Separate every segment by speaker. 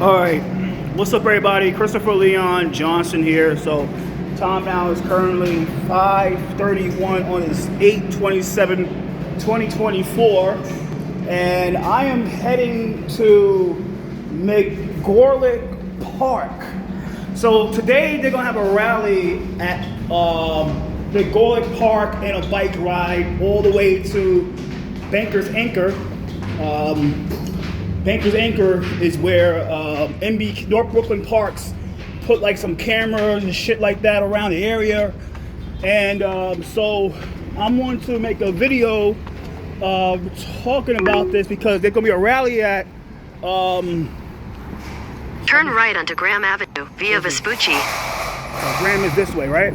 Speaker 1: All right, what's up, everybody? Christopher Leon Johnson here. So, time now is currently 5:31 on this 8/27/2024, and I am heading to Mcguniness Park. So today they're gonna have a rally at Mcguniness Park and a bike ride all the way to Banker's Anchor. Banker's Anchor is where NB North Brooklyn Parks put like some cameras and shit like that around the area, and so I'm going to make a video talking about this because there's gonna be a rally at
Speaker 2: turn right onto Graham Avenue via Vespucci.
Speaker 1: Graham is this way, right?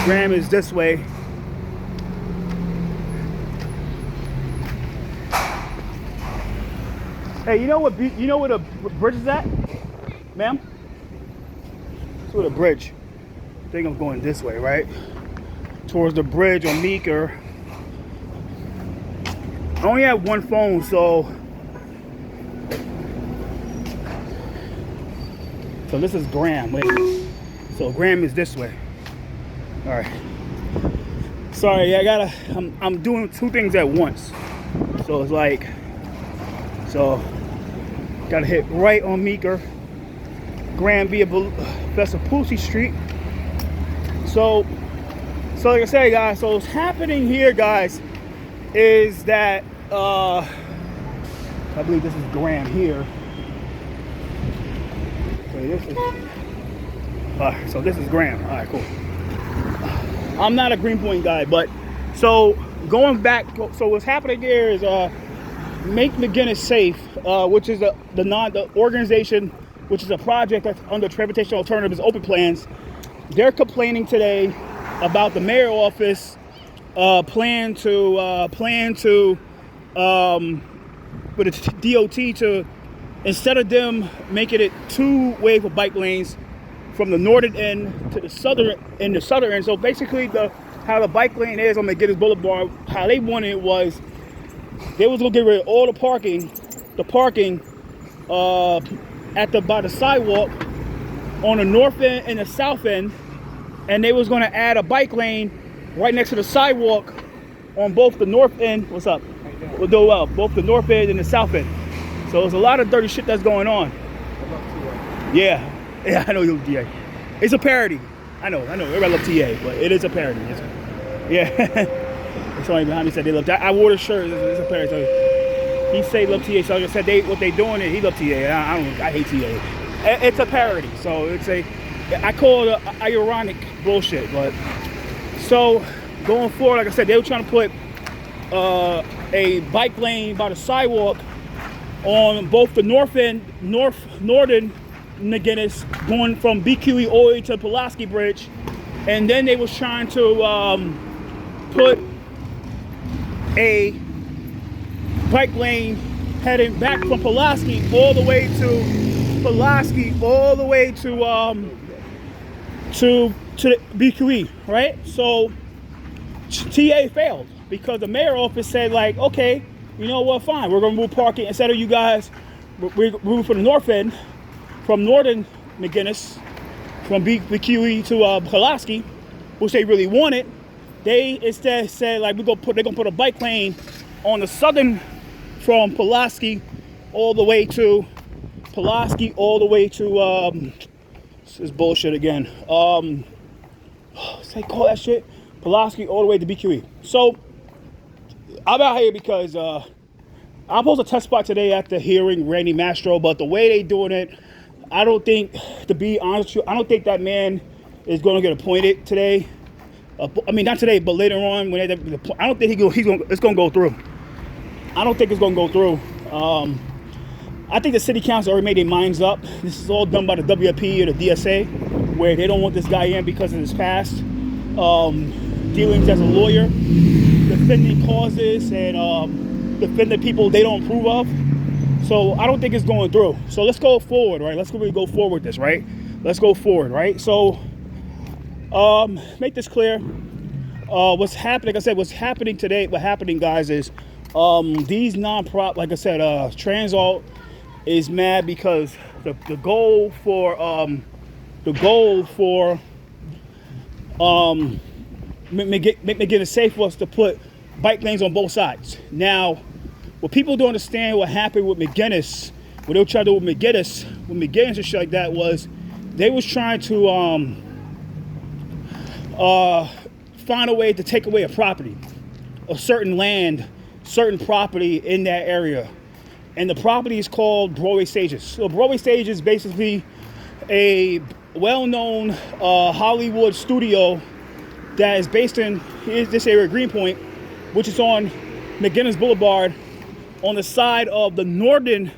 Speaker 1: Graham is this way. Hey, you know what the bridge is at, ma'am? That's where the bridge. I think I'm going this way, right? Towards the bridge on Meeker. I only have one phone, so this is Graham. Wait. So Graham is this way. All right. Sorry, I'm doing two things at once. So it's like, gotta hit right on Meeker, Graham via Vespucci Street. So like I said, guys, so what's happening here, guys, is that I believe this is Graham here. So this is Graham. All right, cool. I'm not a Greenpoint guy, but so going back, so what's happening here is Make Mcguniness Safe, which is the organization, which is a project that's under Transportation Alternatives Open Plans. They're complaining today about the mayor office plan to with the DOT to, instead of them making it two-way for bike lanes from the northern end to the southern end. So basically, how the bike lane is on McGinnis Boulevard, how they wanted it was, they was gonna get rid of all the parking by the sidewalk on the north end and the south end, and they was gonna add a bike lane right next to the sidewalk on both the north end. What's up? We'll do well, both the north end and the south end. So there's a lot of dirty shit that's going on. Yeah, I know you love TA. It's a parody. I know. Everybody love TA, but it is a parody. Yeah. Somebody behind me said they love TA. I wore the shirt. It's a parody. So he say love TA. So I said what they doing it. He love TA. I hate TA. It's a parody. So I call it ironic bullshit. But so going forward, like I said, they were trying to put a bike lane by the sidewalk on both the northern Mcguniness, going from BQE all the way to Pulaski Bridge, and then they was trying to put a bike lane heading back from Pulaski all the way to the BQE, right? So TA failed because the mayor office said, like, okay, you know what, fine, we're gonna move parking. Instead of you guys, we're moving from the north end, from northern Mcguniness, from BQE to Pulaski, which they really wanted. They instead said, like, they're gonna put a bike lane on the southern, from Pulaski all the way to this is bullshit again. Say call that shit Pulaski all the way to BQE. So I'm out here because I'm supposed to testify today at the hearing, Randy Mastro, but the way they doing it, I don't think, to be honest with you, I don't think that man is going to get appointed today. I mean, not today, but later on. I don't think it's going to go through. I don't think it's going to go through. I think the city council already made their minds up. This is all done by the WFP or the DSA, where they don't want this guy in because of his past dealings as a lawyer, defending causes and defending people they don't approve of. So I don't think it's going through. So let's go forward, right? Let's really go forward with this, right? Let's go forward, right? So make this clear. What's happening, like I said, what's happening today, guys, is these non-profit, like I said, Transalt is mad because the goal for Mcguniness safe was to put bike lanes on both sides. Now, what people don't understand what happened with Mcguniness, what they were trying to do with Mcguniness and shit like that was, they was trying to find a way to take away a property, a certain land, certain property in that area. And the property is called Broadway Stages. So Broadway Stages is basically a well-known Hollywood studio that is based in this area, Greenpoint, which is on Mcguniness Boulevard, on the side of the northern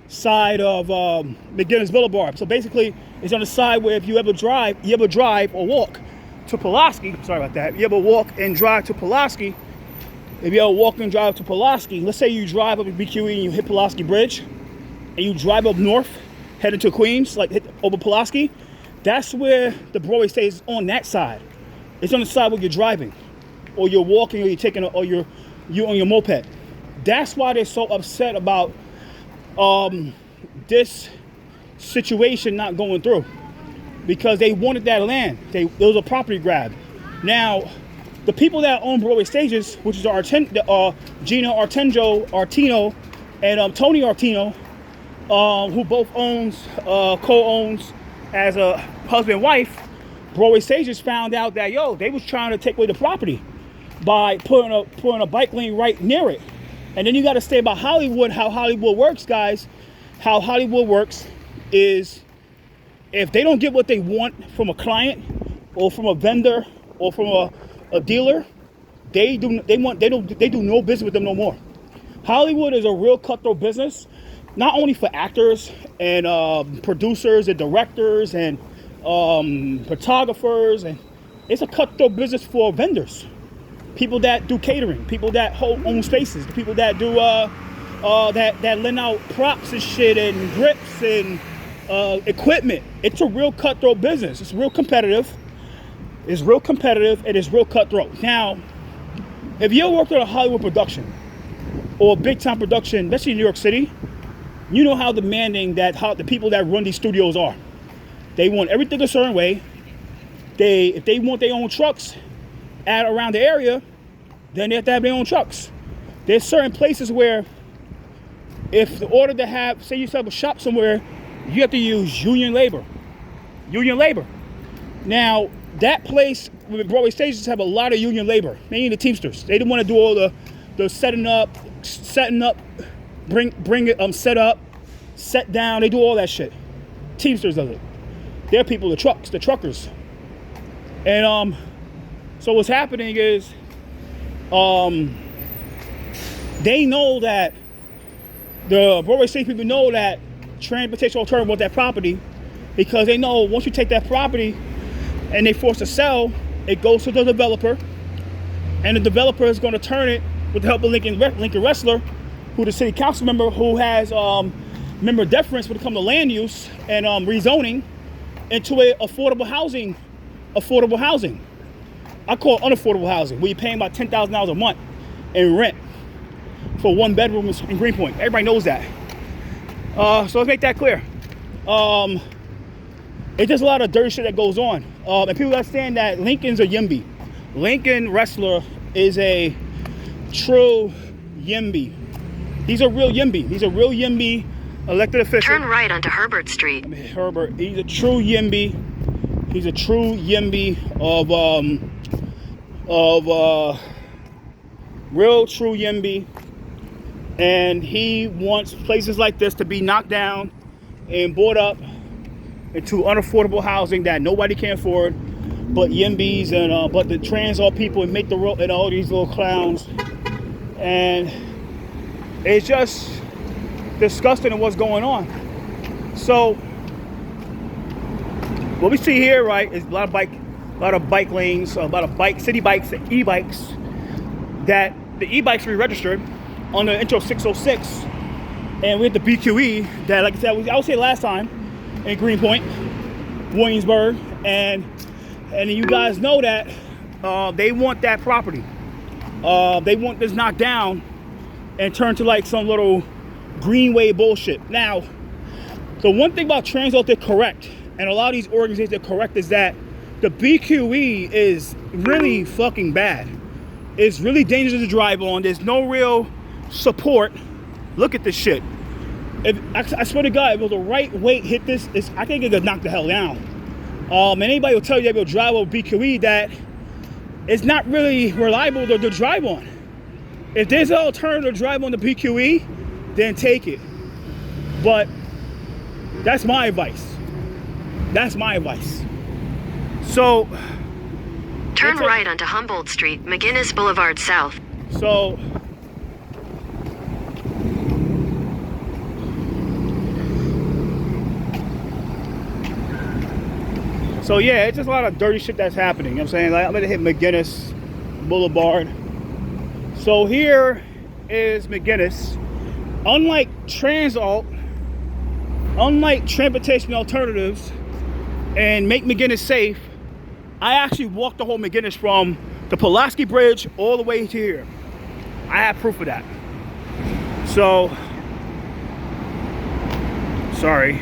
Speaker 1: side of Mcguniness Boulevard. So basically, it's on the side where if you ever drive or walk to Pulaski, sorry about that, you ever walk and drive to Pulaski, if you ever walk and drive to Pulaski, let's say you drive up to BQE and you hit Pulaski Bridge, and you drive up north, heading to Queens, like hit over Pulaski, that's where the Broadway Stage is, on that side. It's on the side where you're driving, or you're walking, or you're taking, or you're on your moped. That's why they're so upset about this situation not going through, because they wanted that land. It was a property grab. Now, the people that own Broadway Stages, which is Gina Artino and Tony Artino, who both co-owns as a husband and wife, Broadway Stages found out that, they was trying to take away the property by putting a bike lane right near it. And then you got to stay about Hollywood, how Hollywood works, guys. How Hollywood works is, if they don't get what they want from a client or from a vendor or from a dealer, they do no business with them no more. Hollywood is a real cutthroat business, not only for actors and producers and directors and photographers, and it's a cutthroat business for vendors, people that do catering, people that own spaces, the people that do that lend out props and shit and grips and equipment. It's a real cutthroat business. It's real competitive. It's real competitive and it's real cutthroat. Now, if you ever worked on a Hollywood production or a big time production, especially in New York City, you know how demanding how the people that run these studios are. They want everything a certain way. If they want their own trucks around the area, then they have to have their own trucks. There's certain places where, if the order to have, say you have a shop somewhere, you have to use union labor. Now, that place with Broadway Stages have a lot of union labor, mainly the Teamsters. They didn't want to do all the setting up, bring it, set up, set down. They do all that shit. Teamsters does it. They're people, the truckers. And so what's happening is, they know that the Broadway Stage people know that Transportation Alternative want that property, because they know once you take that property and they force to sell, it goes to the developer, and the developer is going to turn it, with the help of Lincoln Wrestler, who the city council member, who has member deference when it comes to land use and rezoning, into a affordable housing. I call it unaffordable housing, where you're paying about $10,000 a month in rent for 1 bedroom in Greenpoint. Everybody knows that. So let's make that clear. It's just a lot of dirty shit that goes on. And people understand that Lincoln's a YIMBY. Lincoln Wrestler is a true YIMBY. He's a real YIMBY. He's a real YIMBY elected official.
Speaker 2: Turn right onto Herbert Street.
Speaker 1: Herbert, he's a true YIMBY. He's a true YIMBY of real true YIMBY. And he wants places like this to be knocked down and bought up into unaffordable housing that nobody can afford, but YIMBYs and but the trans all people, and make the road and all these little clowns. And it's just disgusting in what's going on. So what we see here, right, is a lot of bike lanes, a lot of city bikes and e-bikes, that the e-bikes re-registered on the Intro 606, and we had the BQE that, like I said, I would say last time, in Greenpoint, Williamsburg, and you guys know that they want that property. They want this knocked down and turned to like some little Greenway bullshit. Now, the one thing about Transalp they're correct, and a lot of these organizations they're correct, is that the BQE is really fucking bad. It's really dangerous to drive on. There's no real support. Look at this shit. If I swear to God, if the right weight hit this, I think it could knock the hell down. And anybody will tell you that will drive on BQE that it's not really reliable to drive on. If there's an alternative to drive on the BQE, then take it. But that's my advice. That's my advice. So
Speaker 2: Turn right onto Humboldt Street, Mcguniness Boulevard South.
Speaker 1: So yeah, it's just a lot of dirty shit that's happening. You know what I'm saying? Like, I'm gonna hit Mcguniness Boulevard. So here is Mcguniness. Unlike Transalp, unlike transportation alternatives and make Mcguniness safe, I actually walked the whole Mcguniness from the Pulaski Bridge all the way to here. I have proof of that. So, sorry.